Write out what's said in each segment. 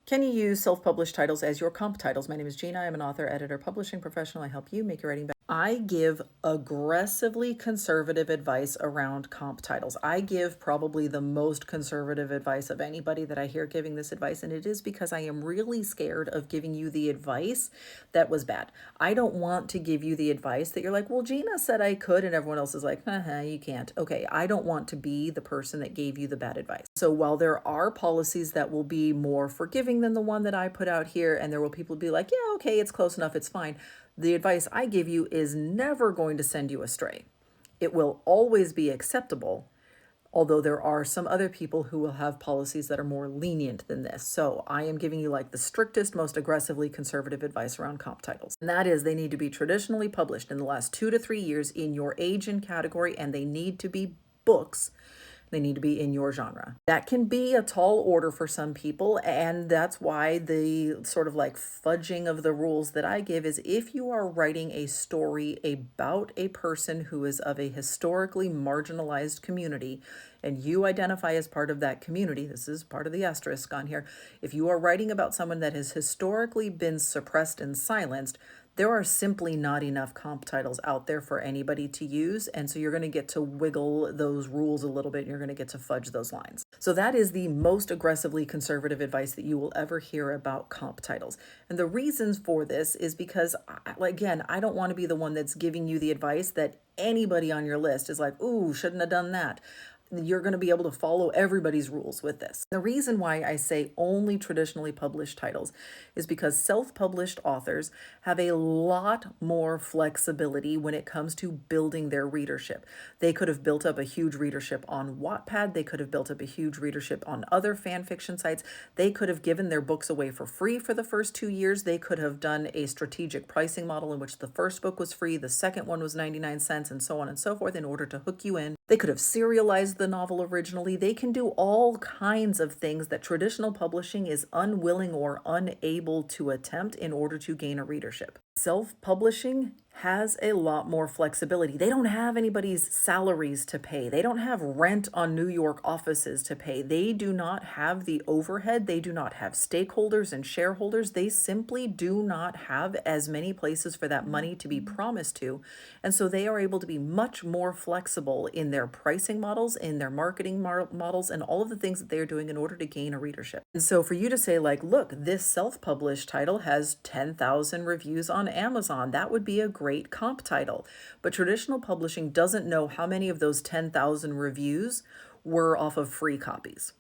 Can you use self-published titles as your comp titles? My name is Gina. I'm an author, editor, publishing professional. I help you make your writing better. I give aggressively conservative advice around comp titles. I give probably the most conservative advice of anybody that I hear giving this advice, and it is because I am really scared of giving you the advice that was bad. I don't want to give you the advice that you're like, well, Gina said I could, and everyone else is like, you can't. Okay, I don't want to be the person that gave you the bad advice. So while there are policies that will be more forgiving than the one that I put out here, and there will people be like, yeah, okay, it's close enough, it's fine. The advice I give you is never going to send you astray. It will always be acceptable, although there are some other people who will have policies that are more lenient than this. So I am giving you like the strictest, most aggressively conservative advice around comp titles. And that is they need to be traditionally published in the last 2 to 3 years in your age and category, and they need to be books. They need to be in your genre. That can be a tall order for some people, and that's why the sort of like fudging of the rules that I give is if you are writing a story about a person who is of a historically marginalized community and you identify as part of that community, this is part of the asterisk on here, if you are writing about someone that has historically been suppressed and silenced, there are simply not enough comp titles out there for anybody to use. And so you're going to get to wiggle those rules a little bit. And you're going to get to fudge those lines. So that is the most aggressively conservative advice that you will ever hear about comp titles. And the reasons for this is because, again, I don't want to be the one that's giving you the advice that anybody on your list is like, ooh, shouldn't have done that. You're going to be able to follow everybody's rules with this. The reason why I say only traditionally published titles is because self-published authors have a lot more flexibility when it comes to building their readership. They could have built up a huge readership on Wattpad. They could have built up a huge readership on other fan fiction sites. They could have given their books away for free for the first 2 years. They could have done a strategic pricing model in which the first book was free, the second one was 99 cents, and so on and so forth in order to hook you in. They could have serialized the novel originally. They can do all kinds of things that traditional publishing is unwilling or unable to attempt in order to gain a readership. Self-publishing has a lot more flexibility. They don't have anybody's salaries to pay. They don't have rent on New York offices to pay. They do not have the overhead. They do not have stakeholders and shareholders. They simply do not have as many places for that money to be promised to. And so they are able to be much more flexible in their pricing models, in their marketing models, and all of the things that they're doing in order to gain a readership. And so for you to say like, look, this self-published title has 10,000 reviews on Amazon, that would be a great comp title. But traditional publishing doesn't know how many of those 10,000 reviews were off of free copies.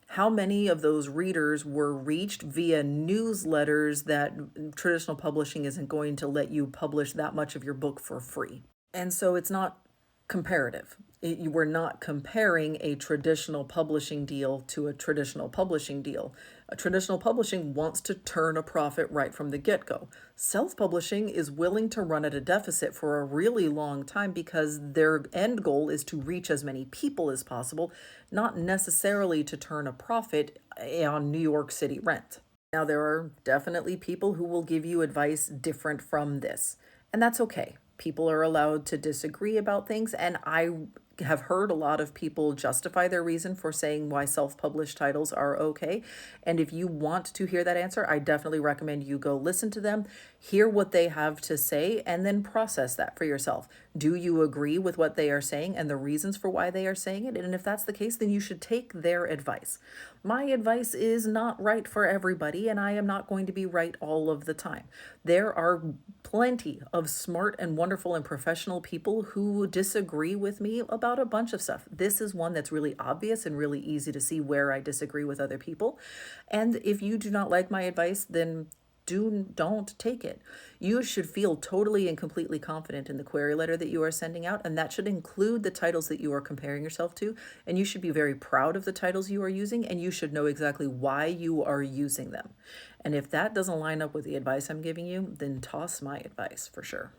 How many of those readers were reached via newsletters that traditional publishing isn't going to let you publish that much of your book for free? And so it's not comparative. You were not comparing a traditional publishing deal to a traditional publishing deal. A traditional publishing wants to turn a profit right from the get-go. Self-publishing is willing to run at a deficit for a really long time because their end goal is to reach as many people as possible, not necessarily to turn a profit on New York City rent. Now, there are definitely people who will give you advice different from this, and that's okay. People are allowed to disagree about things, and I have heard a lot of people justify their reason for saying why self-published titles are okay. And if you want to hear that answer, I definitely recommend you go listen to them, hear what they have to say, and then process that for yourself. Do you agree with what they are saying and the reasons for why they are saying it? And if that's the case, then you should take their advice. My advice is not right for everybody, and I am not going to be right all of the time. There are plenty of smart and wonderful and professional people who disagree with me about a bunch of stuff. This is one that's really obvious and really easy to see where I disagree with other people. And if you do not like my advice, then don't take it. You should feel totally and completely confident in the query letter that you are sending out, and that should include the titles that you are comparing yourself to, and you should be very proud of the titles you are using, and you should know exactly why you are using them. And if that doesn't line up with the advice I'm giving you, then toss my advice for sure.